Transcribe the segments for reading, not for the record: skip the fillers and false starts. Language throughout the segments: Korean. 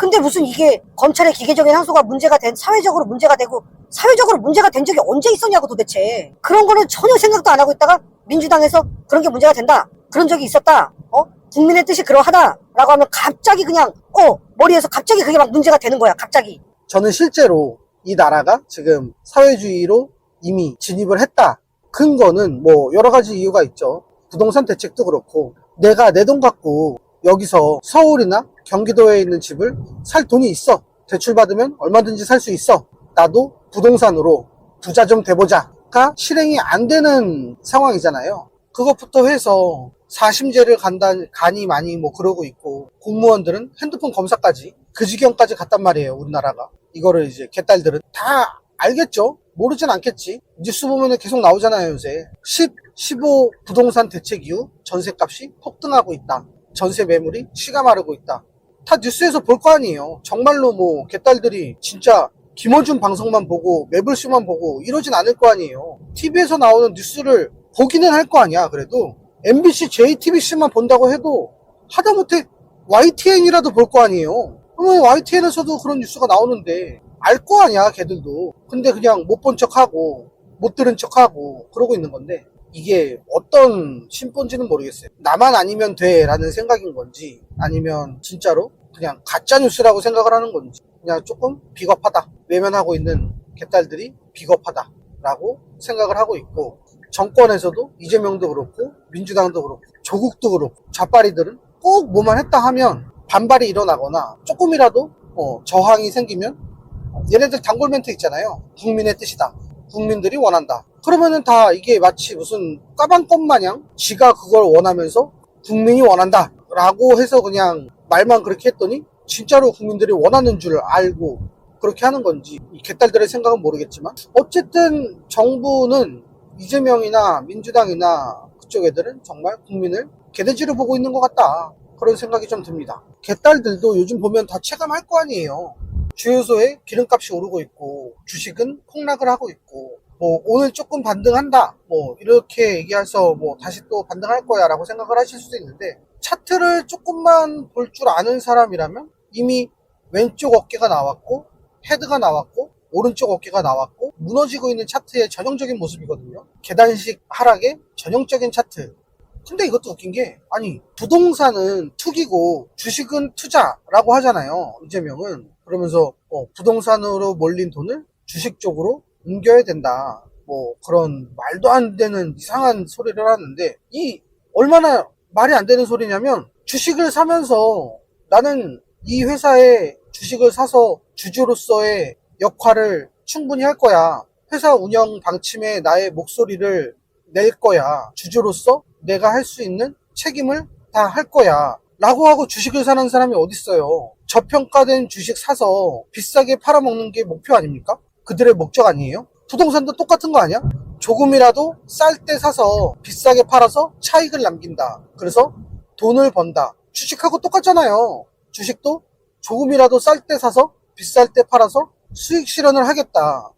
근데 무슨 이게 검찰의 기계적인 항소가 문제가 된, 사회적으로 문제가 되고, 사회적으로 문제가 된 적이 언제 있었냐고 도대체. 그런 거는 전혀 생각도 안 하고 있다가 민주당에서 그런 게 문제가 된다. 그런 적이 있었다. 국민의 뜻이 그러하다. 라고 하면 갑자기 그냥, 머리에서 갑자기 그게 막 문제가 되는 거야. 갑자기. 저는 실제로 이 나라가 지금 사회주의로 이미 진입을 했다. 근거는 뭐 여러 가지 이유가 있죠. 부동산 대책도 그렇고, 내가 내 돈 갖고 여기서 서울이나 경기도에 있는 집을 살 돈이 있어. 대출 받으면 얼마든지 살 수 있어. 나도 부동산으로 부자 좀 돼보자가 실행이 안 되는 상황이잖아요. 그것부터 해서 사심제를 가니 많이 뭐 그러고 있고, 공무원들은 핸드폰 검사까지 그 지경까지 갔단 말이에요. 우리나라가. 이거를 이제 개딸들은 다 알겠죠? 모르진 않겠지. 뉴스 보면 계속 나오잖아요, 요새. 15 부동산 대책 이후 전세값이 폭등하고 있다. 전세 매물이 치가 마르고 있다. 다 뉴스에서 볼 거 아니에요. 정말로 뭐 개딸들이 진짜 김어준 방송만 보고 매불쇼만 보고 이러진 않을 거 아니에요. TV에서 나오는 뉴스를 보기는 할 거 아니야. 그래도 MBC, JTBC만 본다고 해도 하다못해 YTN이라도 볼 거 아니에요. 그러면 YTN에서도 그런 뉴스가 나오는데 알 거 아니야, 걔들도. 근데 그냥 못 본 척하고 못 들은 척하고 그러고 있는 건데, 이게 어떤 심보인지는 모르겠어요. 나만 아니면 돼 라는 생각인 건지, 아니면 진짜로 그냥 가짜뉴스라고 생각을 하는 건지, 그냥 조금 비겁하다, 외면하고 있는 개딸들이 비겁하다 라고 생각을 하고 있고, 정권에서도 이재명도 그렇고 민주당도 그렇고 조국도 그렇고 좌파리들은 꼭 뭐만 했다 하면 반발이 일어나거나 조금이라도 저항이 생기면, 얘네들 단골 멘트 있잖아요. 국민의 뜻이다, 국민들이 원한다. 그러면은 다 이게 마치 무슨 까방껌 마냥 지가 그걸 원하면서 국민이 원한다 라고 해서 그냥 말만 그렇게 했더니 진짜로 국민들이 원하는 줄 알고 그렇게 하는 건지, 이 개딸들의 생각은 모르겠지만, 어쨌든 정부는, 이재명이나 민주당이나 그쪽 애들은 정말 국민을 개돼지로 보고 있는 것 같다, 그런 생각이 좀 듭니다. 개딸들도 요즘 보면 다 체감할 거 아니에요. 주유소에 기름값이 오르고 있고, 주식은 폭락을 하고 있고, 뭐 오늘 조금 반등한다 뭐 이렇게 얘기해서 뭐 다시 또 반등할 거야 라고 생각을 하실 수도 있는데, 차트를 조금만 볼 줄 아는 사람이라면 이미 왼쪽 어깨가 나왔고 헤드가 나왔고 오른쪽 어깨가 나왔고 무너지고 있는 차트의 전형적인 모습이거든요. 계단식 하락의 전형적인 차트. 근데 이것도 웃긴 게, 아니 부동산은 투기고 주식은 투자라고 하잖아요, 이재명은. 그러면서 부동산으로 몰린 돈을 주식 쪽으로 옮겨야 된다, 뭐 그런 말도 안 되는 이상한 소리를 하는데, 이 얼마나 말이 안 되는 소리냐면, 주식을 사면서 나는 이 회사에 주식을 사서 주주로서의 역할을 충분히 할 거야. 회사 운영 방침에 나의 목소리를 낼 거야. 주주로서 내가 할 수 있는 책임을 다 할 거야 라고 하고 주식을 사는 사람이 어딨어요. 저평가된 주식 사서 비싸게 팔아먹는 게 목표 아닙니까? 그들의 목적 아니에요? 부동산도 똑같은 거 아니야? 조금이라도 쌀 때 사서 비싸게 팔아서 차익을 남긴다. 그래서 돈을 번다. 주식하고 똑같잖아요. 주식도 조금이라도 쌀 때 사서 비쌀 때 팔아서 수익 실현을 하겠다,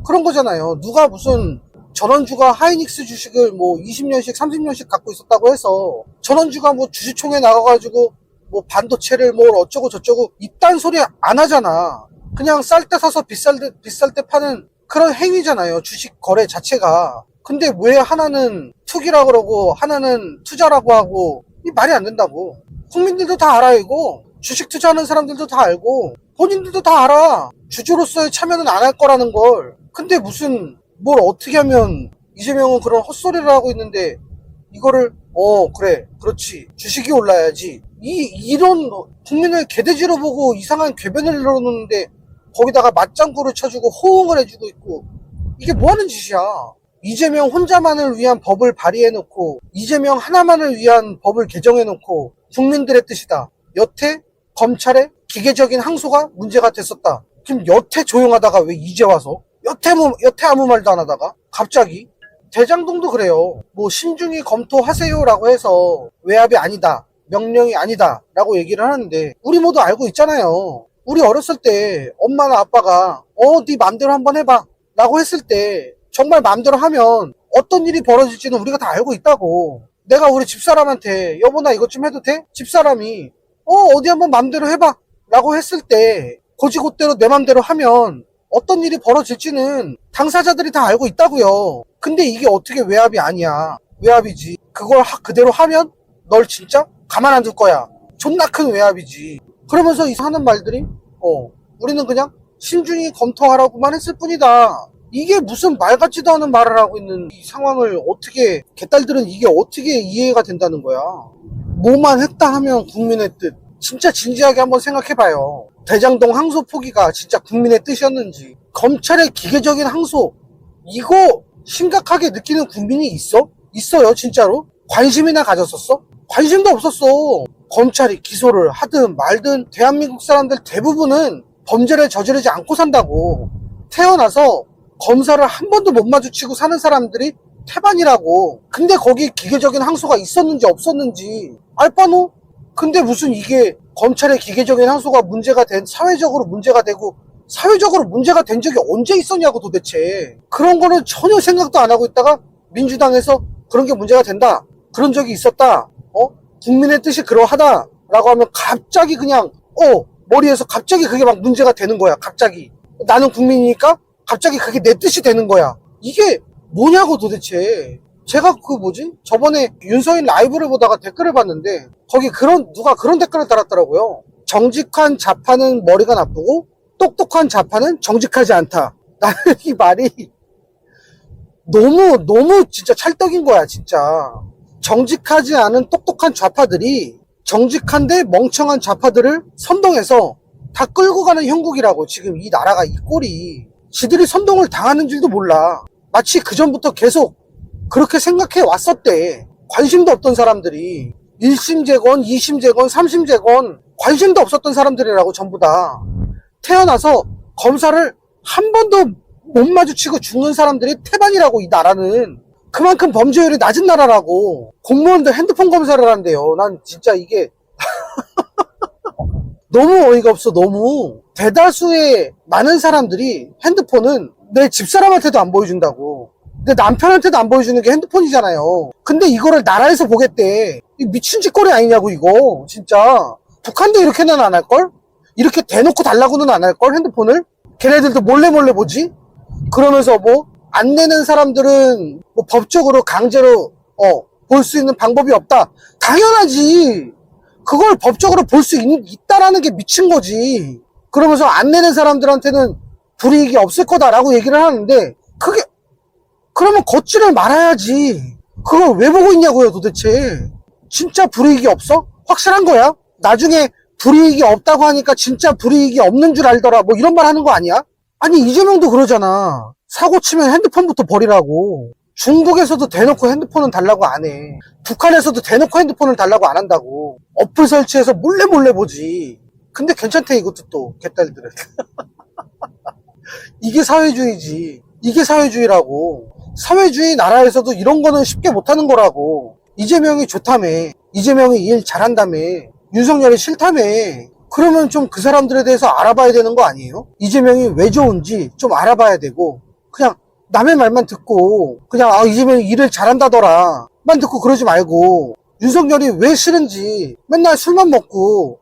그런 거잖아요. 누가 무슨 전원주가 하이닉스 주식을 뭐 20년씩 30년씩 갖고 있었다고 해서 전원주가 뭐 주주총회 나가가지고 뭐 반도체를 뭘 어쩌고 저쩌고 이딴 소리 안 하잖아. 그냥 쌀 때 사서 비쌀 때 파는 그런 행위잖아요, 주식 거래 자체가. 근데 왜 하나는 투기라고 그러고 하나는 투자라고 하고, 이 말이 안 된다고. 국민들도 다 알아. 이거 주식 투자하는 사람들도 다 알고 본인들도 다 알아. 주주로서의 참여는 안 할 거라는 걸. 근데 무슨 뭘 어떻게 하면 이재명은 그런 헛소리를 하고 있는데, 이거를 그래 그렇지 주식이 올라야지, 이런 국민을 개돼지로 보고 이상한 궤변을 늘어놓는데 거기다가 맞장구를 쳐주고 호응을 해주고 있고, 이게 뭐하는 짓이야. 이재명 혼자만을 위한 법을 발의해놓고, 이재명 하나만을 위한 법을 개정해놓고, 국민들의 뜻이다, 여태 검찰의 기계적인 항소가 문제가 됐었다. 그럼 여태 조용하다가 왜 이제 와서 여태 아무 말도 안 하다가 갑자기. 대장동도 그래요. 뭐 신중히 검토하세요라고 해서 외압이 아니다, 명령이 아니다 라고 얘기를 하는데, 우리 모두 알고 있잖아요. 우리 어렸을 때 엄마나 아빠가 네 맘대로 한번 해봐 라고 했을 때, 정말 맘대로 하면 어떤 일이 벌어질지는 우리가 다 알고 있다고. 내가 우리 집사람한테 여보 나 이것 좀 해도 돼? 집사람이 어디 한번 맘대로 해봐 라고 했을 때 고지고대로 내 맘대로 하면 어떤 일이 벌어질지는 당사자들이 다 알고 있다고요. 근데 이게 어떻게 외압이 아니야. 외압이지. 그걸 그대로 하면 널 진짜 가만 안 둘 거야. 존나 큰 외압이지. 그러면서 이 하는 말들이 우리는 그냥 신중히 검토하라고만 했을 뿐이다. 이게 무슨 말 같지도 않은 말을 하고 있는 이 상황을 어떻게, 개딸들은 이게 어떻게 이해가 된다는 거야. 뭐만 했다 하면 국민의 뜻. 진짜 진지하게 한번 생각해봐요. 대장동 항소 포기가 진짜 국민의 뜻이었는지, 검찰의 기계적인 항소, 이거 심각하게 느끼는 국민이 있어? 있어요, 진짜로? 관심이나 가졌었어? 관심도 없었어. 검찰이 기소를 하든 말든 대한민국 사람들 대부분은 범죄를 저지르지 않고 산다고. 태어나서 검사를 한 번도 못 마주치고 사는 사람들이 태반이라고. 근데 거기 기계적인 항소가 있었는지 없었는지 알바노? 근데 무슨 이게 검찰의 기계적인 항소가 사회적으로 문제가 되고 사회적으로 문제가 된 적이 언제 있었냐고 도대체. 그런 거는 전혀 생각도 안 하고 있다가 민주당에서 그런 게 문제가 된다. 그런 적이 있었다. 국민의 뜻이 그러하다. 라고 하면 갑자기 그냥 머리에서 갑자기 그게 막 문제가 되는 거야. 갑자기. 나는 국민이니까 갑자기 그게 내 뜻이 되는 거야. 이게 뭐냐고 도대체. 제가 저번에 윤서인 라이브를 보다가 댓글을 봤는데 거기 누가 그런 댓글을 달았더라고요. 정직한 좌파는 머리가 나쁘고 똑똑한 좌파는 정직하지 않다. 나는 이 말이 너무 진짜 찰떡인 거야, 진짜. 정직하지 않은 똑똑한 좌파들이 정직한데 멍청한 좌파들을 선동해서 다 끌고 가는 형국이라고. 지금 이 나라가 이 꼴이. 지들이 선동을 당하는 줄도 몰라. 마치 그전부터 계속 그렇게 생각해 왔었대. 관심도 없던 사람들이 1심재건 2심재건 3심재건 관심도 없었던 사람들이라고. 전부 다 태어나서 검사를 한 번도 못 마주치고 죽는 사람들이 태반이라고. 이 나라는 그만큼 범죄율이 낮은 나라라고. 공무원들 핸드폰 검사를 한대요. 난 진짜 이게 너무 어이가 없어. 너무. 대다수의 많은 사람들이 핸드폰은 내 집사람한테도 안 보여준다고. 내 남편한테도 안 보여주는 게 핸드폰이잖아요. 근데 이거를 나라에서 보겠대. 이 미친 짓거리 아니냐고 이거. 진짜 북한도 이렇게는 안 할걸? 이렇게 대놓고 달라고는 안 할걸, 핸드폰을? 걔네들도 몰래 보지? 그러면서 안 내는 사람들은 법적으로 강제로 볼 수 있는 방법이 없다. 당연하지. 그걸 법적으로 볼 수 있다라는 게 미친 거지. 그러면서 안 내는 사람들한테는 불이익이 없을 거다라고 얘기를 하는데 그러면 걷지를 말아야지. 그걸 왜 보고 있냐고요 도대체. 진짜 불이익이 없어? 확실한 거야? 나중에 불이익이 없다고 하니까 진짜 불이익이 없는 줄 알더라 이런 말 하는 거 아니야? 아니 이재명도 그러잖아. 사고 치면 핸드폰부터 버리라고. 중국에서도 대놓고 핸드폰은 달라고 안 해. 북한에서도 대놓고 핸드폰을 달라고 안 한다고. 어플 설치해서 몰래 보지. 근데 괜찮대 이것도 또 개딸들은. 이게 사회주의지. 이게 사회주의라고. 사회주의 나라에서도 이런 거는 쉽게 못하는 거라고. 이재명이 좋다며. 이재명이 일 잘한다며. 윤석열이 싫다며. 그러면 좀 그 사람들에 대해서 알아봐야 되는 거 아니에요? 이재명이 왜 좋은지 좀 알아봐야 되고, 그냥 남의 말만 듣고 그냥 이재명이 일을 잘한다더라 만 듣고 그러지 말고, 윤석열이 왜 싫은지 맨날 술만 먹고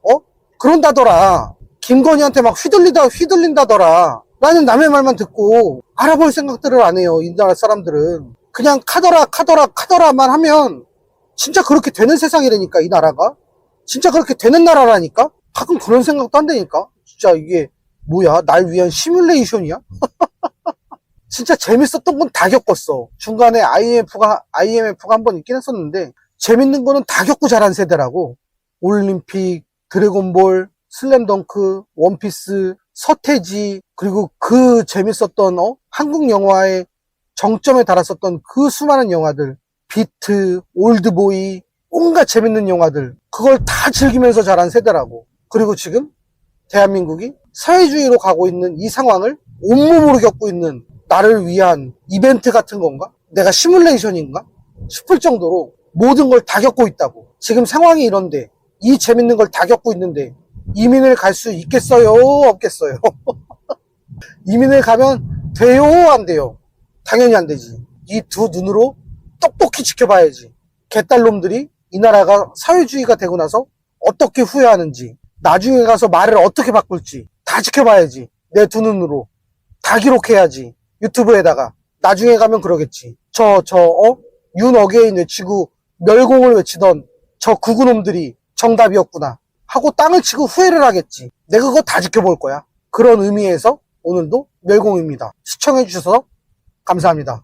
그런다더라, 김건희한테 막 휘둘린다더라 라는 남의 말만 듣고 알아볼 생각들을 안 해요. 이 나라 사람들은 그냥 카더라만 하면 진짜 그렇게 되는 세상이라니까. 이 나라가 진짜 그렇게 되는 나라라니까. 가끔 그런 생각도 한다니까. 진짜 이게 뭐야, 날 위한 시뮬레이션이야? 진짜 재밌었던 건 다 겪었어. 중간에 IMF가 한 번 있긴 했었는데 재밌는 거는 다 겪고 자란 세대라고. 올림픽, 드래곤볼, 슬램덩크, 원피스, 서태지, 그리고 그 재밌었던 한국 영화의 정점에 달았었던 그 수많은 영화들, 비트, 올드보이, 온갖 재밌는 영화들, 그걸 다 즐기면서 자란 세대라고. 그리고 지금 대한민국이 사회주의로 가고 있는 이 상황을 온몸으로 겪고 있는 나를 위한 이벤트 같은 건가? 내가 시뮬레이션인가? 싶을 정도로 모든 걸 다 겪고 있다고. 지금 상황이 이런데, 이 재밌는 걸 다 겪고 있는데 이민을 갈 수 있겠어요? 없겠어요? 이민을 가면 돼요? 안 돼요? 당연히 안 되지. 이 두 눈으로 똑똑히 지켜봐야지. 개딸놈들이 이 나라가 사회주의가 되고 나서 어떻게 후회하는지. 나중에 가서 말을 어떻게 바꿀지 다 지켜봐야지. 내 두 눈으로 다 기록해야지. 유튜브에다가 나중에 가면 그러겠지. 윤 어게인 외치고 멸공을 외치던 저 구구놈들이 정답이었구나 하고 땅을 치고 후회를 하겠지. 내가 그거 다 지켜볼 거야. 그런 의미에서 오늘도 멸공입니다. 시청해주셔서 감사합니다.